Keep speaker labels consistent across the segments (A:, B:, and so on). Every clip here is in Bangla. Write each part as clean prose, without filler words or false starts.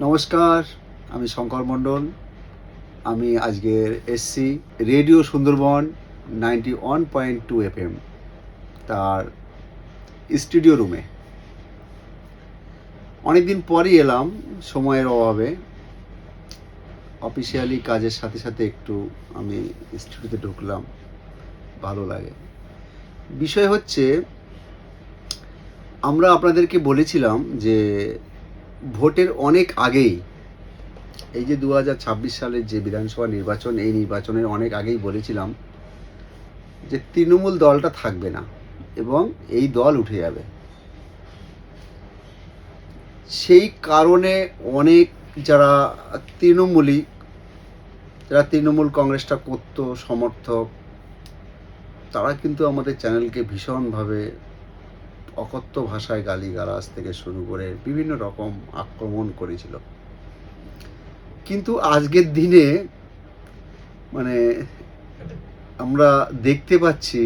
A: নমস্কার, আমি শঙ্কর মণ্ডল। আমি আজকের এসছি রেডিও সুন্দরবন 91.2 FM তার স্টুডিও রুমে। অনেকদিন পরই এলাম, সময়ের অভাবে। অফিসিয়ালি কাজের সাথে সাথে একটু আমি স্টুডিওতে ঢুকলাম, ভালো লাগে। বিষয় হচ্ছে, আমরা আপনাদেরকে বলেছিলাম যে ভোটের অনেক আগেই, এই যে 2026 সালের যে বিধানসভা নির্বাচন, এই নির্বাচনের অনেক আগেই বলেছিলাম যে তৃণমূল দলটা থাকবে না এবং এই দল উঠে যাবে। সেই কারণে অনেক যারা তৃণমূল কংগ্রেসটা করত সমর্থক, তারা কিন্তু আমাদের চ্যানেলকে ভীষণভাবে অকথ্য ভাষায় গালিগালাজ থেকে শুরু করে বিভিন্ন রকম আক্রমণ করেছিল। কিন্তু আজকের দিনে মানে আমরা দেখতে পাচ্ছি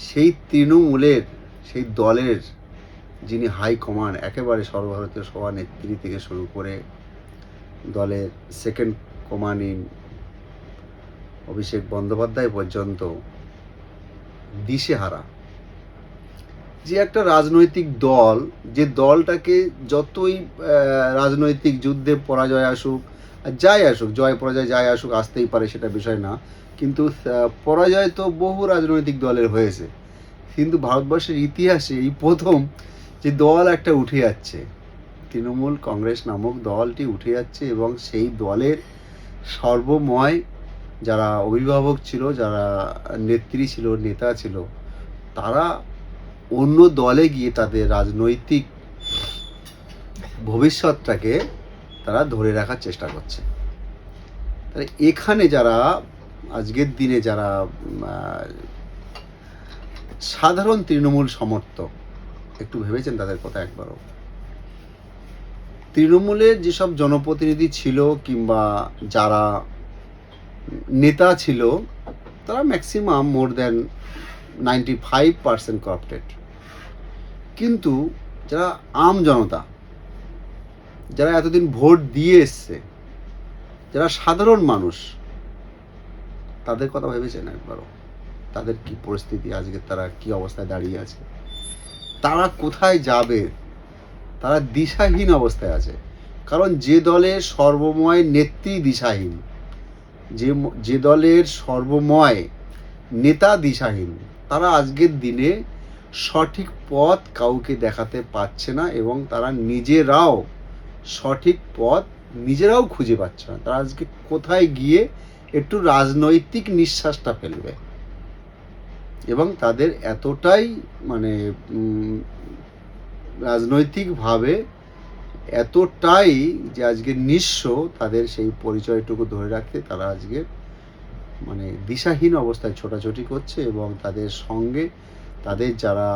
A: সেই তৃণমূলের, সেই দলের যিনি হাইকমান্ড, একেবারে সর্বভারতীয় সভানেত্রী থেকে শুরু করে দলের সেকেন্ড কমান্ডিং অভিষেক বন্দ্যোপাধ্যায় পর্যন্ত দিশেহারা। যে একটা রাজনৈতিক দল, যে দলটাকে যতই রাজনৈতিক যুদ্ধে পরাজয় আসুক, যাই আসুক, জয় পরাজয় যাই আসুক, আসতেই পারে, সেটা বিষয় না, কিন্তু পরাজয় তো বহু রাজনৈতিক দলের হয়েছে। কিন্তু ভারতবর্ষের ইতিহাসে এই প্রথম যে দল একটা উঠে যাচ্ছে, তৃণমূল কংগ্রেস নামক দলটি উঠে যাচ্ছে, এবং সেই দলের সর্বময় যারা অভিভাবক ছিল, যারা নেত্রী ছিল, নেতা ছিল, তারা অন্য দলে গিয়ে তাদের রাজনৈতিক ভবিষ্যৎটাকে তারা ধরে রাখার চেষ্টা করছে। তাহলে এখানে যারা আজকের দিনে যারা সাধারণ তৃণমূল সমর্থক, একটু ভেবেছেন তাদের কথা একবারও? তৃণমূলের যেসব জনপ্রতিনিধি ছিল কিংবা যারা নেতা ছিল, তারা ম্যাক্সিমাম মোর দ্যান 95% করাপ্টেড। কিন্তু যারা আম জনতা, যারা এতদিন ভোট দিয়ে এসছে, যারা সাধারণ মানুষ, তাদের কথা ভেবেছেন একবারও? তাদের কি পরিস্থিতি, আজকে তারা কি অবস্থায় দাঁড়িয়ে আছে, তারা কোথায় যাবে? তারা দিশাহীন অবস্থায় আছে। কারণ যে দলের সর্বময় নেত্রী দিশাহীন, যে দলের সর্বময় নেতা দিশাহীন, তারা আজকের দিনে সঠিক পথ কাউকে দেখাতে পারছে না, এবং তারা নিজেরাও সঠিক পথ নিজেরাও খুঁজে পাচ্ছে না। তারা আজকে কোথায় গিয়ে একটু রাজনৈতিক নিঃশ্বাসটা ফেলবে, এবং তাদের এতটাই রাজনৈতিকভাবে এতটাই যে আজকে নিঃস্ব, তাদের সেই পরিচয়টুকু ধরে রাখতে তারা আজকে দিশাহীন অবস্থায় ছোটাছুটি করছে। এবং তাদের সঙ্গে তাদের যারা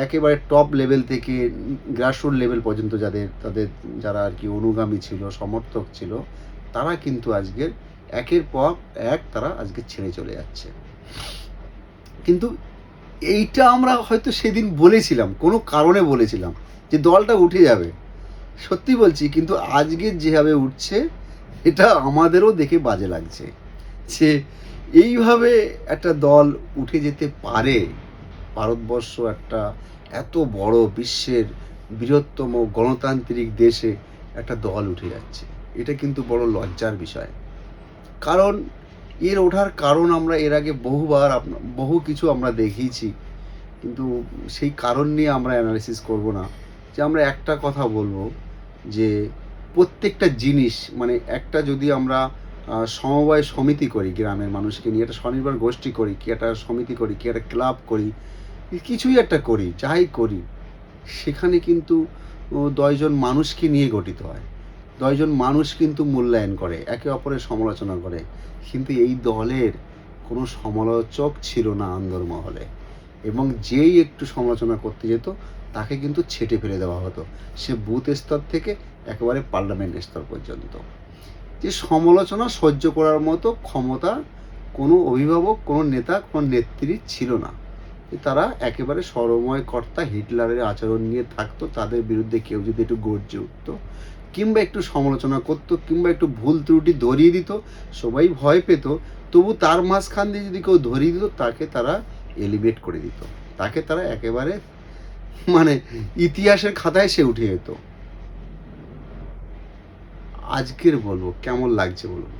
A: একেবারে টপ লেভেল থেকে গ্রাসরুট লেভেল পর্যন্ত তাদের যারা আর কি অনুগামী ছিল, সমর্থক ছিল, তারা কিন্তু আজকের একের পর এক তারা আজকে ছেড়ে চলে যাচ্ছে। কিন্তু এইটা আমরা হয়তো সেদিন বলেছিলাম, কোনো কারণে বলেছিলাম যে দলটা উঠে যাবে, সত্যি বলছি। কিন্তু আজকের যেভাবে উঠছে, এটা আমাদেরও দেখে বাজে লাগছে যে এইভাবে একটা দল উঠে যেতে পারে। ভারতবর্ষ একটা এত বড় বিশ্বের বৃহত্তম গণতান্ত্রিক দেশে একটা দল উঠে যাচ্ছে, এটা কিন্তু বড় লজ্জার বিষয়। কারণ এর ওঠার কারণ আমরা এর আগে বহু কিছু আমরা দেখিয়েছি, কিন্তু সেই কারণ নিয়ে আমরা অ্যানালিসিস করব না। যে আমরা একটা কথা বলবো, যে প্রত্যেকটা জিনিস একটা যদি আমরা সমবায় সমিতি করি, গ্রামের মানুষকে নিয়ে একটা স্বনির্ভর গোষ্ঠী করি, কি একটা সমিতি করি, কি একটা ক্লাব করি, কিছুই একটা করি, যাই করি, সেখানে কিন্তু 10 জন মানুষকে নিয়ে গঠিত হয়। 10 জন মানুষ কিন্তু মূল্যায়ন করে, একে অপরের সমালোচনা করে। কিন্তু এই দলের কোনো সমালোচক ছিল না অন্দরমহলে, এবং যেই একটু সমালোচনা করতে যেত তাকে কিন্তু ছেঁটে ফেলে দেওয়া হতো, সে বুথ স্তর থেকে একেবারে পার্লামেন্ট স্তর পর্যন্ত। যে সমালোচনা সহ্য করার মতো ক্ষমতা কোনো অভিভাবক, কোনো নেতা, কোনো নেত্রী ছিল না। তারা একেবারে স্বরময় কর্তা হিটলারের আচরণ নিয়ে থাকতো, তাদের বিরুদ্ধে কেউ যদি একটু গর্জে উঠতো কিংবা একটু সমালোচনা করতো কিংবা একটু ভুল ত্রুটি ধরিয়ে দিত, সবাই ভয় পেত, তবু তার মাঝখান দিয়ে যদি কেউ ধরিয়ে দিত তাকে তারা এলিভেট করে দিত, তাকে তারা একেবারে মানে ইতিহাসের খাতায় সে উঠে যেত। আজকের বলবো কেমন লাগছে বলুন,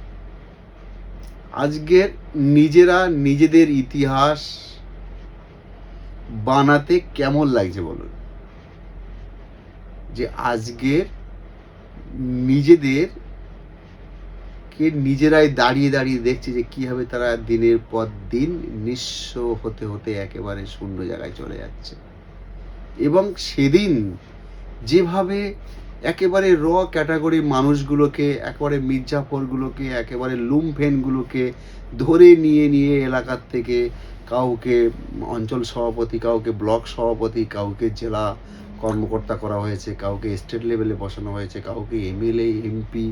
A: আজকের নিজেরা নিজেদের ইতিহাস বানাতে কেমন লাগছে বলুন, যে আজকের নিজেদের কে নিজেরাই দাঁড়িয়ে দাঁড়িয়ে দেখছে যে কীভাবে তারা দিনের পর দিন নিঃস্ব হতে হতে একেবারে শূন্য জায়গায় চলে যাচ্ছে। এবং সেদিন যেভাবে একেবারে র ক্যাটাগরির মানুষগুলোকে, একেবারে মির্জাফরগুলোকে, একেবারে লুমফেনগুলোকে ধরে নিয়ে নিয়ে এলাকার থেকে কাউকে অঞ্চল সভাপতি, কাউকে ব্লক সভাপতি, কাউকে জেলা কর্মকর্তা করা হয়েছে, কাউকে স্টেট লেভেলে বসানো হয়েছে, কাউকে এমএলএ এমপি,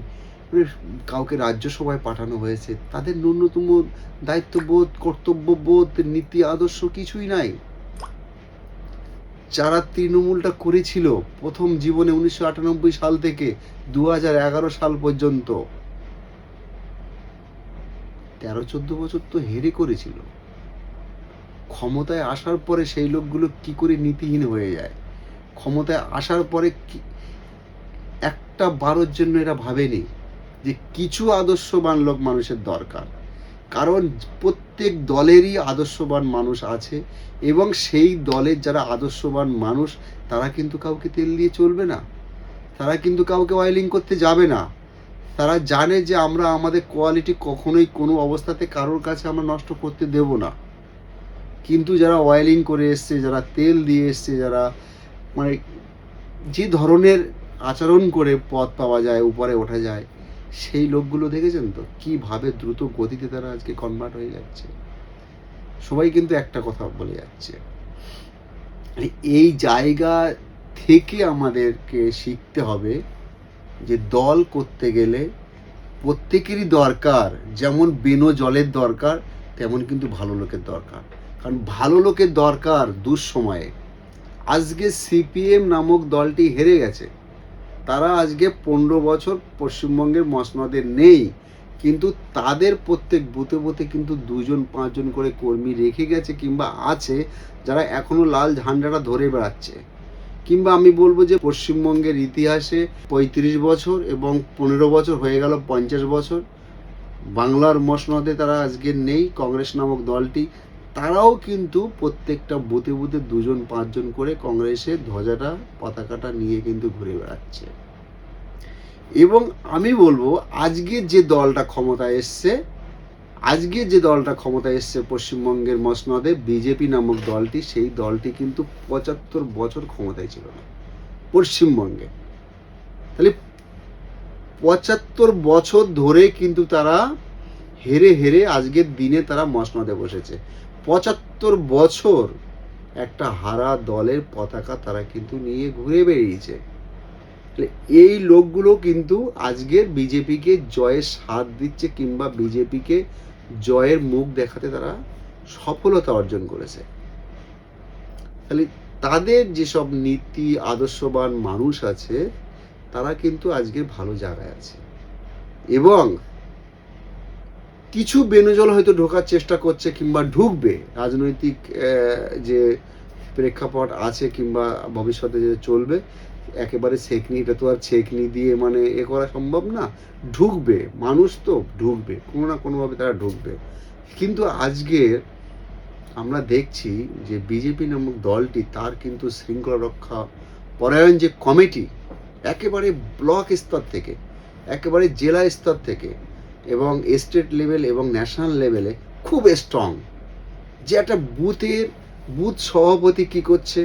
A: কাউকে রাজ্যসভায় পাঠানো হয়েছে, তাদের ন্যূনতম দায়িত্ববোধ, কর্তব্যবোধ, নীতি আদর্শ কিছুই নাই। যারা তৃণমূলটা করেছিল প্রথম জীবনে 1998 সাল থেকে 2011 সাল পর্যন্ত, 13-14 বছর তো হেরে করেছিল। ক্ষমতায় আসার পরে সেই লোকগুলো কি করে নীতিহীন হয়ে যায়, ক্ষমতায় আসার পরে একটা বারের জন্য এরা ভাবেনি যে কিছু আদর্শবান লোক মানুষের দরকার, কারণ প্রত্যেক দলেরই আদর্শবান মানুষ আছে এবং সেই দলের যারা আদর্শবান মানুষ তারা কিন্তু কাউকে তেল দিয়ে চলবে না, তারা কিন্তু কাউকে অয়েলিং করতে যাবে না, তারা জানে যে আমরা আমাদের কোয়ালিটি কখনোই কোনো অবস্থাতে কারোর কাছে আমরা নষ্ট করতে দেব না। কিন্তু যারা অয়েলিং করে এসছে, যারা তেল দিয়ে এসছে, যারা মানে যে ধরনের আচরণ করে পথ পাওয়া যায়, উপরে ওঠা যায়, সেই লোকগুলো দেখেছেন তো কিভাবে দ্রুত গতিতে তারা আজকে কনভার্ট হয়ে যাচ্ছে। সবাই কিন্তু একটা কথা বলে যাচ্ছে, এই জায়গা থেকে আমাদেরকে শিখতে হবে যে দল করতে গেলে প্রত্যেকেরই দরকার, যেমন বেনো জলের দরকার তেমন কিন্তু ভালো লোকের দরকার, কারণ ভালো লোকের দরকার দুঃসময়ে। আজকে সিপিএম নামক দলটি হেরে গেছে, তারা আজকে 15 বছর পশ্চিমবঙ্গের মসনদে নেই, কিন্তু তাদের প্রত্যেক বুথে বুথে কিন্তু 2-5 জন করে কর্মী রেখে গেছে কিংবা আছে যারা এখনো লাল ঝান্ডাটা ধরে বেড়াচ্ছে। কিংবা আমি বলবো যে পশ্চিমবঙ্গের ইতিহাসে 35 বছর এবং 15 বছর হয়ে গেল 50 বছর বাংলার মসনদে তারা আজকে নেই, কংগ্রেস নামক দলটি, তারাও কিন্তু প্রত্যেকটা বুথে বুথে 2-5 জন করে কংগ্রেসের ধ্বজাটা পতাকাটা নিয়ে কিন্তু ঘুরে বেড়াচ্ছে। এবং আমি বলবো আজকে যে দলটা ক্ষমতায় এসছে পশ্চিমবঙ্গের মসনদে বিজেপি নামক দলটি, সেই দলটি কিন্তু 75 বছর ক্ষমতায় ছিল না পশ্চিমবঙ্গে। তাহলে 75 বছর ধরে কিন্তু তারা হেরে হেরে আজকের দিনে তারা মসনদে বসেছে। 75 বছর একটা হারা দলের পতাকা তারা কিন্তু নিয়ে ঘুরে বেরিয়েছে। এই লোকগুলো কিন্তু আজকের বিজেপিকে জয়ের স্বাদ দিচ্ছে কিংবা বিজেপিকে জয়ের মুখ দেখাতে তারা সফলতা অর্জন করেছে। তাহলে তাদের যেসব নীতি আদর্শবান মানুষ আছে তারা কিন্তু আজকে ভালো জায়গায় আছে এবং কিছু বেনজল হয়তো ঢোকার চেষ্টা করছে কিংবা ঢুকবে, রাজনৈতিক যে প্রেক্ষাপট আছে কিংবা ভবিষ্যতে যে চলবে, একেবারে ছেঁকনি, এটা তো আর ছেঁকনি দিয়ে মানে এ করা সম্ভব না, ঢুকবে মানুষ, তো ঢুকবে কোনো না কোনোভাবে তারা ঢুকবে। কিন্তু আজকে আমরা দেখছি যে বিজেপি নামক দলটি তার কিন্তু শৃঙ্খলা রক্ষা পরায়ণ যে কমিটি একেবারে ব্লক স্তর থেকে, একেবারে জেলা স্তর থেকে এবং স্টেট লেভেল এবং ন্যাশনাল লেভেলে খুব স্ট্রং, যে একটা বুথ সভাপতি কি করছে,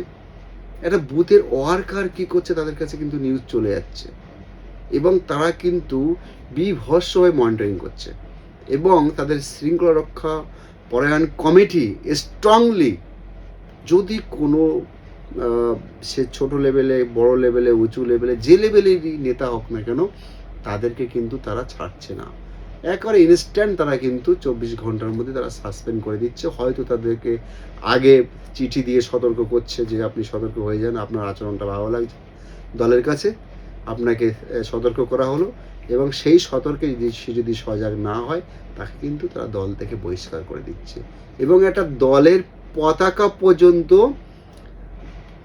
A: একটা বুথের ওয়ার্কার কি করছে, তাদের কাছে কিন্তু নিউজ চলে যাচ্ছে এবং তারা কিন্তু বিভৎসভাবে মনিটরিং করছে এবং তাদের শৃঙ্খলা রক্ষা পরায়ণ কমিটি স্ট্রংলি, যদি কোনো সে ছোট লেভেলে, বড় লেভেলে, উঁচু লেভেলে, যে লেভেলেরই নেতা হোক না কেন, তাদেরকে কিন্তু তারা ছাড়ছে না। একেবারে ইনস্ট্যান্ট তারা কিন্তু 24 ঘন্টার মধ্যে তারা সাসপেন্ড করে দিচ্ছে। হয়তো তাদেরকে আগে চিঠি দিয়ে সতর্ক করছে যে আপনি সতর্ক হয়ে যান, আপনার আচরণটা ভালো লাগছে দলের কাছে, আপনাকে সতর্ক করা হলো, এবং সেই সতর্কে যদি সে যদি সজাগ না হয় তাকে কিন্তু তারা দল থেকে বহিষ্কার করে দিচ্ছে, এবং একটা দলের পতাকা পর্যন্ত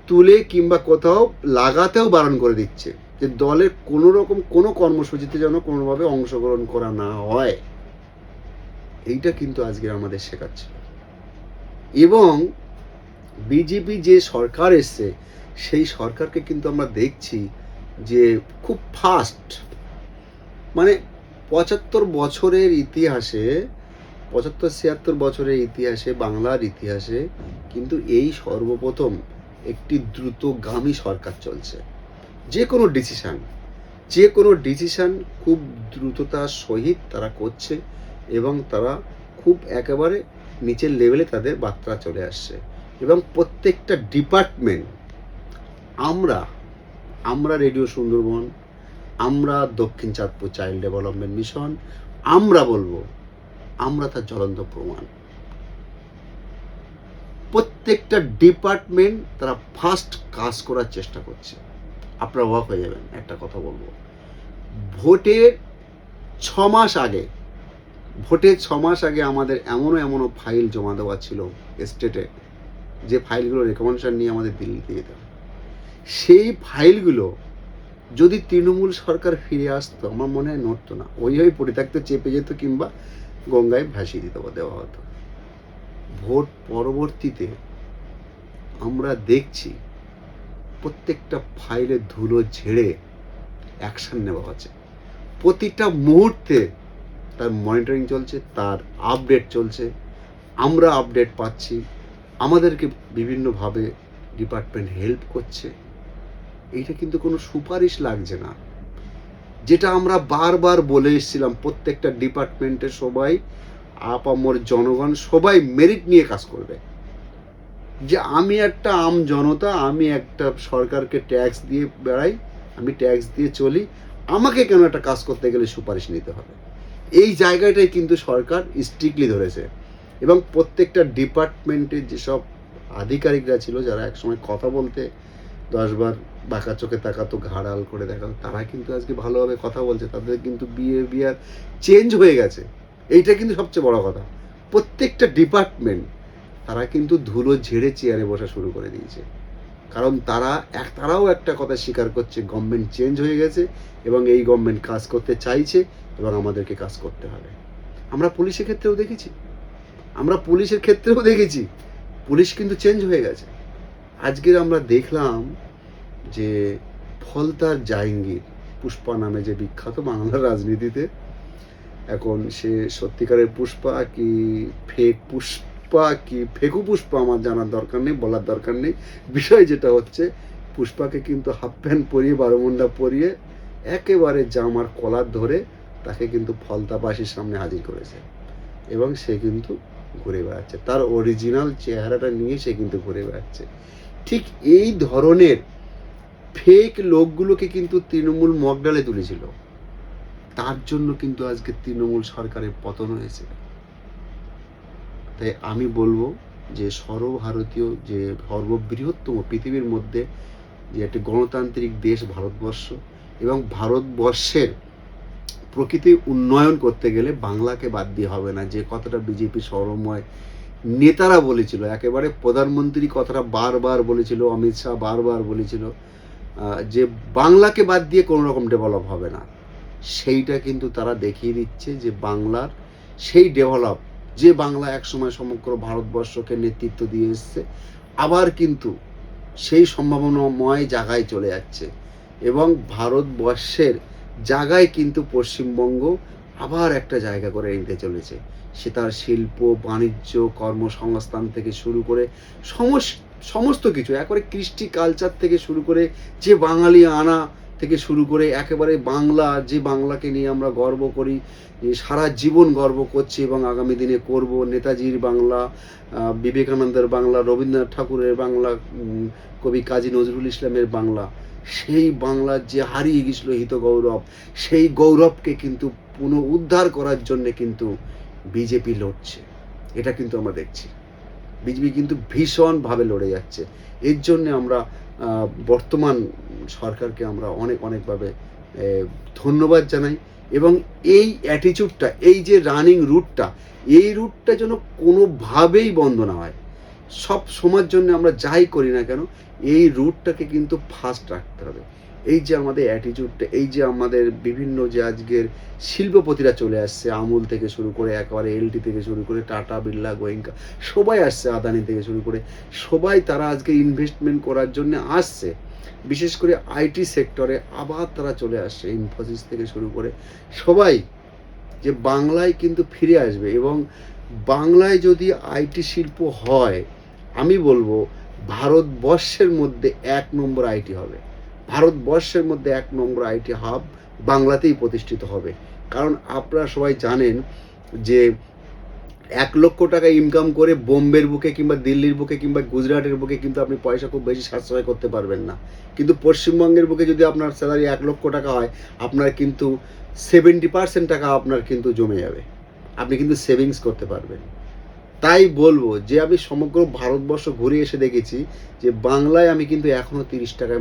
A: তুলে কিংবা কোথাও লাগাতেও বারণ করে দিচ্ছে যে দলের কোনো রকম কোনো কর্মসূচিতে যেন কোনোভাবে অংশগ্রহণ করা না হয়। এইটা কিন্তু আজকে আমাদের শেখাচ্ছে। এবং বিজেপি যে সরকার এসছে সেই সরকারকে কিন্তু আমরা দেখছি যে খুব ফাস্ট, মানে 75 বছরের ইতিহাসে, 75-76 বছরের ইতিহাসে, বাংলার ইতিহাসে কিন্তু এই সর্বপ্রথম একটি দ্রুতগামী সরকার চলছে। যে কোনো ডিসিশান খুব দ্রুততার সহিত তারা করছে, এবং তারা খুব একেবারে নিচের লেভেলে তাদের বার্তা চলে আসছে। এবং প্রত্যেকটা ডিপার্টমেন্ট, আমরা রেডিও সুন্দরবন, আমরা দক্ষিণ চাঁদপুর চাইল্ড ডেভেলপমেন্ট মিশন, আমরা বলবো আমরা তার জ্বলন্ত প্রমাণ। প্রত্যেকটা ডিপার্টমেন্ট তারা ফার্স্ট কাজ করার চেষ্টা করছে। আপনারা অবাক হয়ে যাবেন, একটা কথা বলবো, ভোটের 6 মাস আগে আমাদের এমনও ফাইল জমা দেওয়া ছিল স্টেটে, যে ফাইলগুলো রেকমেন্ডেশন নিয়ে আমাদের দিল্লিতে যেতে হবে। সেই ফাইলগুলো যদি তৃণমূল সরকার ফিরে আসতো, আমার মনে হয় নড়তো না, ওইভাবে পড়ে থাকতে চেপে যেত কিংবা গঙ্গায় ভাসিয়ে দেওয়া হতো। ভোট পরবর্তীতে আমরা দেখছি প্রত্যেকটা ফাইলের ধুলো ঝেড়ে অ্যাকশন নেওয়া হচ্ছে। প্রতিটা মুহূর্তে তার মনিটরিং চলছে, তার আপডেট চলছে, আমরা আপডেট পাচ্ছি, আমাদেরকে বিভিন্নভাবে ডিপার্টমেন্ট হেল্প করছে। এইটা কিন্তু কোনো সুপারিশ লাগছে না, যেটা আমরা বারবার বলে এসেছিলাম। প্রত্যেকটা ডিপার্টমেন্টের সবাই, আপামর জনগণ সবাই মেরিট নিয়ে কাজ করবে, যে আমি একটা জনতা, আমি একটা সরকারকে ট্যাক্স দিয়ে বেড়াই, আমি ট্যাক্স দিয়ে চলি, আমাকে কেন একটা কাজ করতে গেলে সুপারিশ নিতে হবে। এই জায়গাটাই কিন্তু সরকার স্ট্রিক্টলি ধরেছে। এবং প্রত্যেকটা ডিপার্টমেন্টের যেসব আধিকারিকরা ছিল, যারা একসময় কথা বলতে 10 বার বাঁকা চোখে তাকাতো, ঘাড়াল করে দেখাতো, তারা কিন্তু আজকে ভালোভাবে কথা বলছে, তাদের কিন্তু বিহেভিয়ার চেঞ্জ হয়ে গেছে। এইটা কিন্তু সবচেয়ে বড় কথা। প্রত্যেকটা ডিপার্টমেন্ট তারা কিন্তু ধুলো ঝেড়ে চেয়ারে বসা শুরু করে দিয়েছে, কারণ তারাও একটা কথা স্বীকার করছে, গভর্নমেন্ট চেঞ্জ হয়ে গেছে এবং এই গভর্নমেন্ট কাজ করতে চাইছে এবং আমাদেরকে কাজ করতে হবে। আমরা পুলিশের ক্ষেত্রেও দেখেছি, পুলিশ কিন্তু চেঞ্জ হয়ে গেছে। আজকের আমরা দেখলাম যে ফলতার জাহাঙ্গীর, পুষ্পা নামে যে বিখ্যাত বাংলার রাজনীতিতে, এখন সে সত্যিকারের পুষ্পা কি ফেকু পুষ্পা আমার জানার দরকার নেই, বলার দরকার নেই। বিষয় যেটা হচ্ছে, পুষ্পাকে কিন্তু হাফ প্যান্ট পরিয়ে, বারোমুন্ডা পরিয়ে, একেবারে জামার কলার ধরে তাকে কিন্তু ফলতাবাসীর সামনে হাজির করেছে, এবং সে কিন্তু ঘুরে বেড়াচ্ছে, তার অরিজিনাল চেহারাটা নিয়ে সে কিন্তু ঘুরে বেড়াচ্ছে। ঠিক এই ধরনের ফেক লোকগুলোকে কিন্তু তৃণমূল মগডালে তুলেছিল, তার জন্য কিন্তু আজকে তৃণমূল সরকারের পতন হয়েছে। তাই আমি বলবো যে সর্বভারতীয়, যে সর্ববৃহত্তম পৃথিবীর মধ্যে যে একটি গণতান্ত্রিক দেশ ভারতবর্ষ, এবং ভারতবর্ষের প্রকৃতি উন্নয়ন করতে গেলে বাংলাকে বাদ দিয়ে হবে না। যে কথাটা বিজেপি সর্বময় নেতারা বলেছিল, একেবারে প্রধানমন্ত্রী কথাটা বারবার বলেছিল, অমিত শাহ বারবার বলেছিল, যে বাংলাকে বাদ দিয়ে কোনো রকম ডেভেলপ হবে না। সেইটা কিন্তু তারা দেখিয়ে দিচ্ছে যে বাংলার সেই ডেভেলপ, যে বাংলা একসময় সমগ্র ভারতবর্ষকে নেতৃত্ব দিয়ে এসছে, আবার কিন্তু সেই সম্ভাবনাময় জায়গায় চলে যাচ্ছে, এবং ভারতবর্ষের জায়গায় কিন্তু পশ্চিমবঙ্গ আবার একটা জায়গা করে নিতে চলেছে। সে তার শিল্প, বাণিজ্য, কর্মসংস্থান থেকে শুরু করে সমস্ত কিছু, একেবারে কৃষ্টি কালচার থেকে শুরু করে, যে বাঙালি আনা থেকে শুরু করে, একেবারে বাংলা, যে বাংলাকে নিয়ে আমরা গর্ব করি, সারা জীবন গর্ব করছি এবং আগামী দিনে করব, নেতাজির বাংলা, বিবেকানন্দের বাংলা, রবীন্দ্রনাথ ঠাকুরের বাংলা, কবি কাজী নজরুল ইসলামের বাংলা, সেই বাংলার যে হারিয়ে গেছিল হিত গৌরব, সেই গৌরবকে কিন্তু পুনরুদ্ধার করার জন্যে কিন্তু বিজেপি লড়ছে। এটা কিন্তু আমরা দেখছি বিজেপি কিন্তু ভীষণভাবে লড়ে যাচ্ছে। এর জন্যে আমরা বর্তমান সরকারকে আমরা অনেকভাবে ধন্যবাদ জানাই। এবং এই অ্যাটিচিউডটা, এই যে রানিং রুটটা, এই রুটটা যেন কোনোভাবেই বন্ধ না হয়। সব সময়ের জন্য আমরা যাই করি না কেন, এই রুটটাকে কিন্তু ফাস্ট রাখতে হবে। এই যে আমাদের অ্যাটিচিউডটা, এই যে আমাদের বিভিন্ন যে আজকের শিল্পপতিরা চলে আসছে, আমুল থেকে শুরু করে একেবারে এলটি থেকে শুরু করে টাটা, বিড়লা, গোয়েঙ্কা, সবাই আসছে, আদানি থেকে শুরু করে সবাই, তারা আজকে ইনভেস্টমেন্ট করার জন্য আসছে। বিশেষ করে আইটি সেক্টরে আবার তারা চলে আসছে, ইনফোসিস থেকে শুরু করে সবাই, যে বাংলায় কিন্তু ফিরে আসবে। এবং বাংলায় যদি আইটি শিল্প হয়, আমি বলবো ভারতবর্ষের মধ্যে 1 নম্বর আইটি হবে। ভারতবর্ষের মধ্যে 1 নম্বর আইটি হাব বাংলাতেই প্রতিষ্ঠিত হবে। কারণ আপনারা সবাই জানেন যে 1 লক্ষ টাকা ইনকাম করে বোম্বের বুকে কিংবা দিল্লির বুকে কিংবা গুজরাটের বুকে কিন্তু আপনি পয়সা খুব বেশি সাশ্রয় করতে পারবেন না। কিন্তু পশ্চিমবঙ্গের বুকে যদি আপনার স্যালারি 1 লক্ষ টাকা হয়, আপনার কিন্তু 70% টাকা আপনার কিন্তু জমে যাবে। আপনি কিন্তু সেভিংস করতে পারবেন। তাই বলবো যে আমি সমগ্র ভারতবর্ষ ঘুরে এসে দেখেছি যে বাংলায় আমি কিন্তু এখনও 30 টাকায়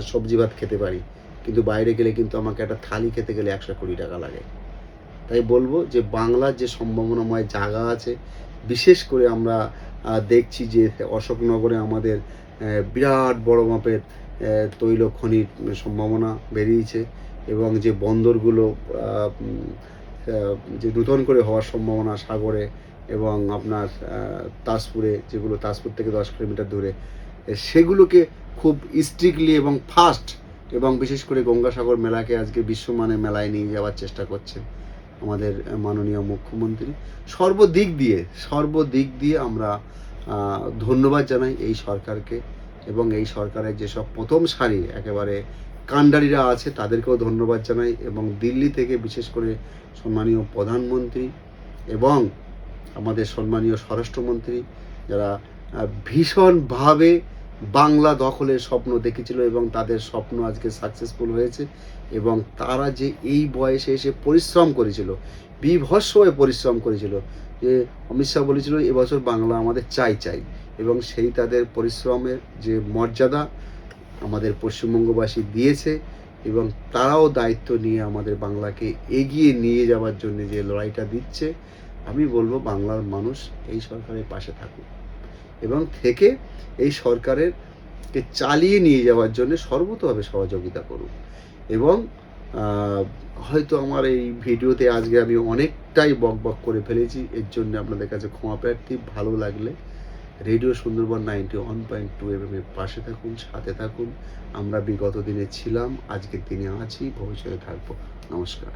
A: সবজি ভাত খেতে পারি, কিন্তু বাইরে গেলে কিন্তু আমাকে একটা থালি খেতে গেলে 120 টাকা লাগে। তাই বলবো যে বাংলার যে সম্ভাবনাময় জায়গা আছে, বিশেষ করে আমরা দেখছি যে অশোকনগরে আমাদের বিরাট বড় মাপের তৈল খনির সম্ভাবনা বেরিয়েছে। এবং যে বন্দরগুলো যে নূতন করে হওয়ার সম্ভাবনা সাগরে এবং আপনার তাজপুরে, যেগুলো তাজপুর থেকে 10 কিলোমিটার দূরে, সেগুলোকে খুব স্ট্রিক্টলি এবং ফাস্ট, এবং বিশেষ করে গঙ্গাসাগর মেলাকে আজকে বিশ্বমানের মেলায় নিয়ে যাওয়ার চেষ্টা করছে আমাদের মাননীয় মুখ্যমন্ত্রী। সর্বদিক দিয়ে আমরা ধন্যবাদ জানাই এই সরকারকে। এবং এই সরকারের যেসব প্রথম সারির একেবারে কাণ্ডারিরা আছে তাদেরকেও ধন্যবাদ জানাই। এবং দিল্লি থেকে বিশেষ করে সম্মানীয় প্রধানমন্ত্রী এবং আমাদের সম্মানীয় স্বরাষ্ট্রমন্ত্রী, যারা ভীষণভাবে বাংলা দখলের স্বপ্ন দেখেছিল এবং তাদের স্বপ্ন আজকে সাকসেসফুল হয়েছে। এবং তারা যে এই বয়সে এসে পরিশ্রম করেছিল, বীভৎসভাবে পরিশ্রম করেছিল, যে অমিত শাহ বলেছিল এবছর বাংলা আমাদের চাই। এবং সেই তাদের পরিশ্রমের যে মর্যাদা আমাদের পশ্চিমবঙ্গবাসী দিয়েছে, এবং তারাও দায়িত্ব নিয়ে আমাদের বাংলাকে এগিয়ে নিয়ে যাওয়ার জন্য যে লড়াইটা দিচ্ছে, আমি বলবো বাংলার মানুষ এই সরকারের পাশে থাকুক এবং থেকে এই সরকারেরকে চালিয়ে নিয়ে যাওয়ার জন্য সর্বতোভাবে সহযোগিতা করুক। এবং হয়তো আমার এই ভিডিওতে আজকে আমি অনেকটাই বকবক করে ফেলেছি, এর জন্য আপনাদের কাছে ক্ষমা প্রার্থী। ভালো লাগলে রেডিও সুন্দরবন 91.2 FM এর পাশে থাকুন, সাথে থাকুন। আমরা বিগত দিনে ছিলাম, আজকের দিনে আছি, ভবিষ্যতে থাকবো। নমস্কার।